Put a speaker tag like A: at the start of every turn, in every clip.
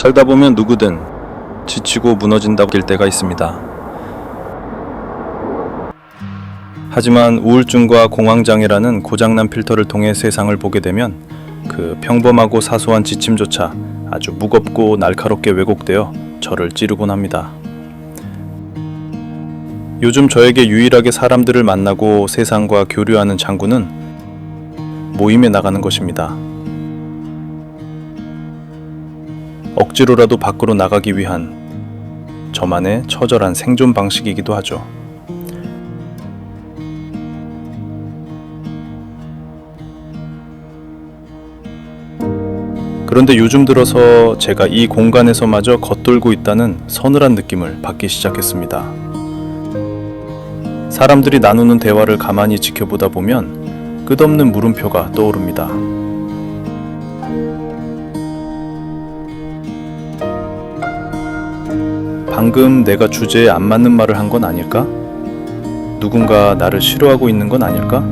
A: 살다 보면 누구든 지치고 무너진다고 길 때가 있습니다. 하지만 우울증과 공황장애라는 고장난 필터를 통해 세상을 보게 되면 그 평범하고 사소한 지침조차 아주 무겁고 날카롭게 왜곡되어 저를 찌르곤 합니다. 요즘 저에게 유일하게 사람들을 만나고 세상과 교류하는 창구는 모임에 나가는 것입니다. 억지로라도 밖으로 나가기 위한 저만의 처절한 생존 방식이기도 하죠. 그런데 요즘 들어서 제가 이 공간에서마저 겉돌고 있다는 서늘한 느낌을 받기 시작했습니다. 사람들이 나누는 대화를 가만히 지켜보다 보면 끝없는 물음표가 떠오릅니다. 방금 내가 주제에 안 맞는 말을 한 건 아닐까? 누군가 나를 싫어하고 있는 건 아닐까?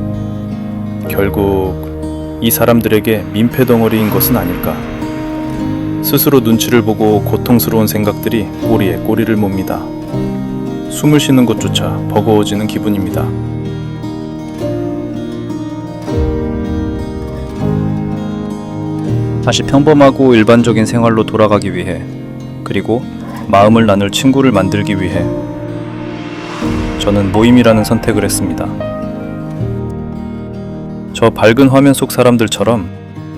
A: 결국 이 사람들에게 민폐덩어리인 것은 아닐까? 스스로 눈치를 보고 고통스러운 생각들이 꼬리에 꼬리를 몹니다. 숨을 쉬는 것조차 버거워지는 기분입니다. 다시 평범하고 일반적인 생활로 돌아가기 위해, 그리고 마음을 나눌 친구를 만들기 위해 저는 모임이라는 선택을 했습니다. 저 밝은 화면 속 사람들처럼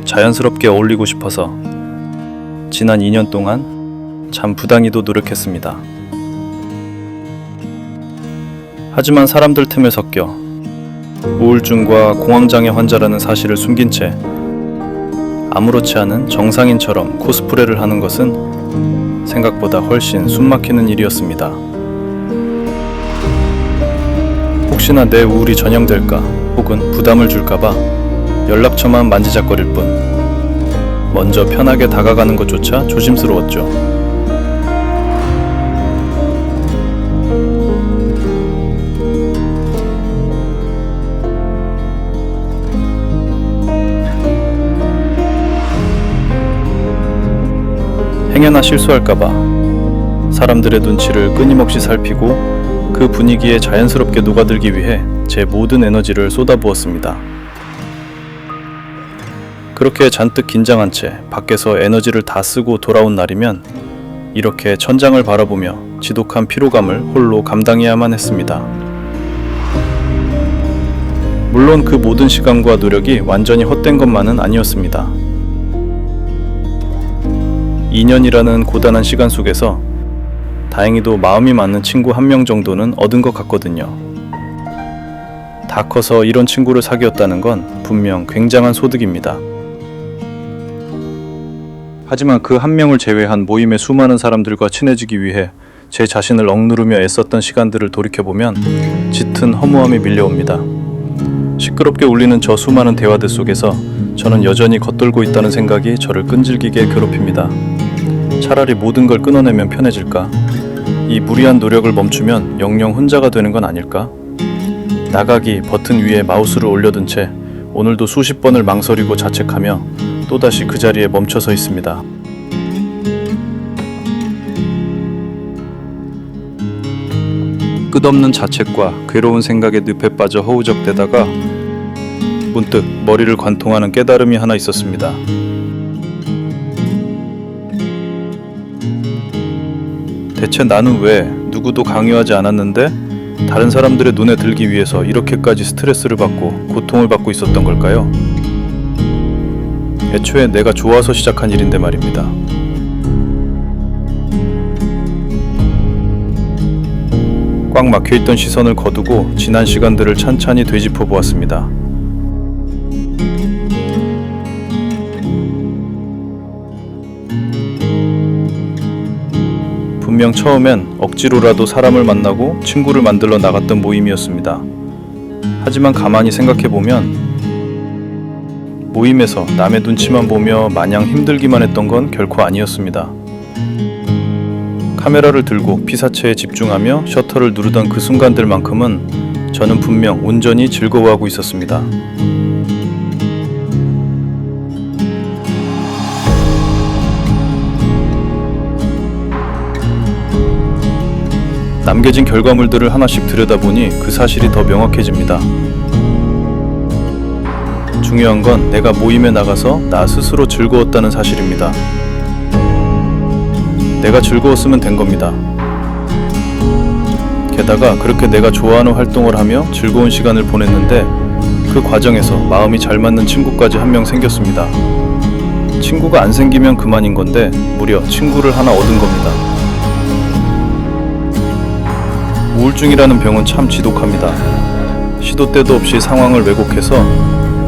A: 자연스럽게 어울리고 싶어서 지난 2년 동안 참 부당히도 노력했습니다. 하지만 사람들 틈에 섞여 우울증과 공황장애 환자라는 사실을 숨긴 채 아무렇지 않은 정상인처럼 코스프레를 하는 것은 생각보다 훨씬 숨막히는 일이었습니다. 혹시나 내 우울이 전염될까 혹은 부담을 줄까봐 연락처만 만지작거릴 뿐 먼저 편하게 다가가는 것조차 조심스러웠죠. 행여나 실수할까봐 사람들의 눈치를 끊임없이 살피고 그 분위기에 자연스럽게 녹아들기 위해 제 모든 에너지를 쏟아부었습니다. 그렇게 잔뜩 긴장한 채 밖에서 에너지를 다 쓰고 돌아온 날이면 이렇게 천장을 바라보며 지독한 피로감을 홀로 감당해야만 했습니다. 물론 그 모든 시간과 노력이 완전히 헛된 것만은 아니었습니다. 2년이라는 고단한 시간 속에서 다행히도 마음이 맞는 친구 한 명 정도는 얻은 것 같거든요. 다 커서 이런 친구를 사귀었다는 건 분명 굉장한 소득입니다. 하지만 그 한 명을 제외한 모임의 수많은 사람들과 친해지기 위해 제 자신을 억누르며 애썼던 시간들을 돌이켜보면 짙은 허무함이 밀려옵니다. 시끄럽게 울리는 저 수많은 대화들 속에서 저는 여전히 겉돌고 있다는 생각이 저를 끈질기게 괴롭힙니다. 차라리 모든 걸 끊어내면 편해질까? 이 무리한 노력을 멈추면 영영 혼자가 되는 건 아닐까? 나가기 버튼 위에 마우스를 올려둔 채 오늘도 수십 번을 망설이고 자책하며 또다시 그 자리에 멈춰서 있습니다. 끝없는 자책과 괴로운 생각에 늪에 빠져 허우적대다가 문득 머리를 관통하는 깨달음이 하나 있었습니다. 대체 나는 왜 누구도 강요하지 않았는데 다른 사람들의 눈에 들기 위해서 이렇게까지 스트레스를 받고 고통을 받고 있었던 걸까요? 애초에 내가 좋아서 시작한 일인데 말입니다. 꽉 막혀있던 시선을 거두고 지난 시간들을 찬찬히 되짚어 보았습니다. 분명 처음엔 억지로라도 사람을 만나고 친구를 만들러 나갔던 모임이었습니다. 하지만 가만히 생각해보면 모임에서 남의 눈치만 보며 마냥 힘들기만 했던 건 결코 아니었습니다. 카메라를 들고 피사체에 집중하며 셔터를 누르던 그 순간들만큼은 저는 분명 온전히 즐거워하고 있었습니다. 남겨진 결과물들을 하나씩 들여다보니 그 사실이 더 명확해집니다. 중요한 건 내가 모임에 나가서 나 스스로 즐거웠다는 사실입니다. 내가 즐거웠으면 된 겁니다. 게다가 그렇게 내가 좋아하는 활동을 하며 즐거운 시간을 보냈는데 그 과정에서 마음이 잘 맞는 친구까지 한 명 생겼습니다. 친구가 안 생기면 그만인 건데 무려 친구를 하나 얻은 겁니다. 우울증이라는 병은 참 지독합니다. 시도 때도 없이 상황을 왜곡해서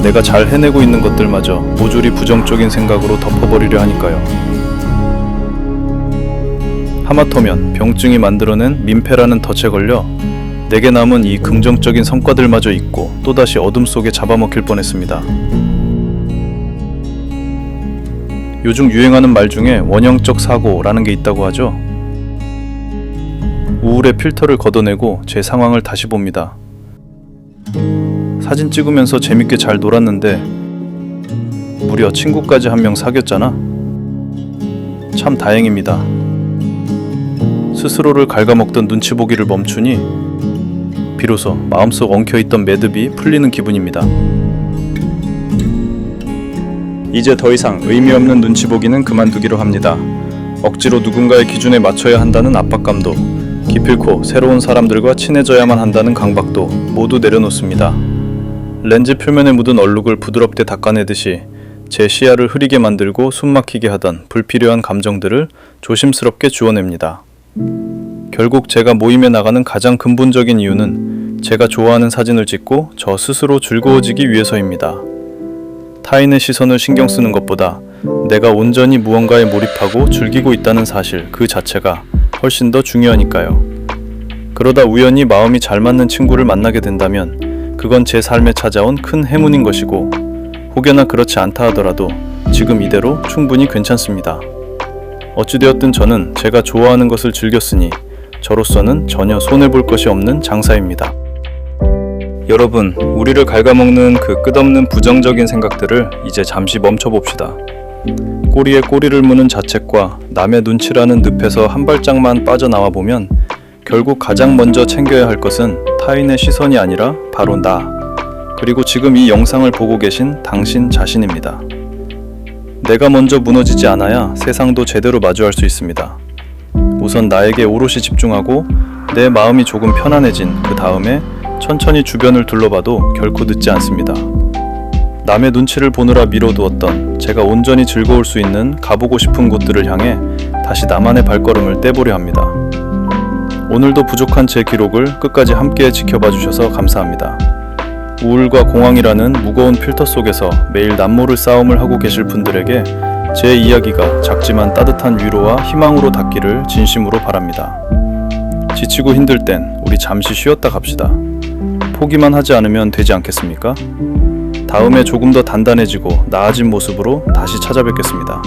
A: 내가 잘 해내고 있는 것들마저 모조리 부정적인 생각으로 덮어버리려 하니까요. 하마터면 병증이 만들어낸 민폐라는 덫에 걸려 내게 남은 이 긍정적인 성과들마저 잊고 또다시 어둠 속에 잡아먹힐 뻔했습니다. 요즘 유행하는 말 중에 원형적 사고라는 게 있다고 하죠. 우울의 필터를 걷어내고 제 상황을 다시 봅니다. 사진 찍으면서 재밌게 잘 놀았는데 무려 친구까지 한 명 사귀었잖아. 참 다행입니다. 스스로를 갉아먹던 눈치 보기를 멈추니 비로소 마음속 엉켜있던 매듭이 풀리는 기분입니다. 이제 더 이상 의미 없는 눈치 보기는 그만두기로 합니다. 억지로 누군가의 기준에 맞춰야 한다는 압박감도, 기필코 새로운 사람들과 친해져야만 한다는 강박도 모두 내려놓습니다. 렌즈 표면에 묻은 얼룩을 부드럽게 닦아내듯이 제 시야를 흐리게 만들고 숨막히게 하던 불필요한 감정들을 조심스럽게 주워냅니다. 결국 제가 모임에 나가는 가장 근본적인 이유는 제가 좋아하는 사진을 찍고 저 스스로 즐거워지기 위해서입니다. 타인의 시선을 신경 쓰는 것보다 내가 온전히 무언가에 몰입하고 즐기고 있다는 사실 그 자체가 훨씬 더 중요하니까요. 그러다 우연히 마음이 잘 맞는 친구를 만나게 된다면 그건 제 삶에 찾아온 큰 행운인 것이고, 혹여나 그렇지 않다 하더라도 지금 이대로 충분히 괜찮습니다. 어찌되었든 저는 제가 좋아하는 것을 즐겼으니 저로서는 전혀 손해볼 것이 없는 장사입니다. 여러분, 우리를 갉아먹는 그 끝없는 부정적인 생각들을 이제 잠시 멈춰봅시다. 꼬리에 꼬리를 무는 자책과 남의 눈치라는 늪에서 한 발짝만 빠져나와 보면 결국 가장 먼저 챙겨야 할 것은 타인의 시선이 아니라 바로 나, 그리고 지금 이 영상을 보고 계신 당신 자신입니다. 내가 먼저 무너지지 않아야 세상도 제대로 마주할 수 있습니다. 우선 나에게 오롯이 집중하고 내 마음이 조금 편안해진 그 다음에 천천히 주변을 둘러봐도 결코 늦지 않습니다. 남의 눈치를 보느라 미뤄두었던 제가 온전히 즐거울 수 있는 가보고 싶은 곳들을 향해 다시 나만의 발걸음을 떼보려 합니다. 오늘도 부족한 제 기록을 끝까지 함께 지켜봐 주셔서 감사합니다. 우울과 공황이라는 무거운 필터 속에서 매일 남모를 싸움을 하고 계실 분들에게 제 이야기가 작지만 따뜻한 위로와 희망으로 닿기를 진심으로 바랍니다. 지치고 힘들 땐 우리 잠시 쉬었다 갑시다. 포기만 하지 않으면 되지 않겠습니까? 다음에 조금 더 단단해지고 나아진 모습으로 다시 찾아뵙겠습니다.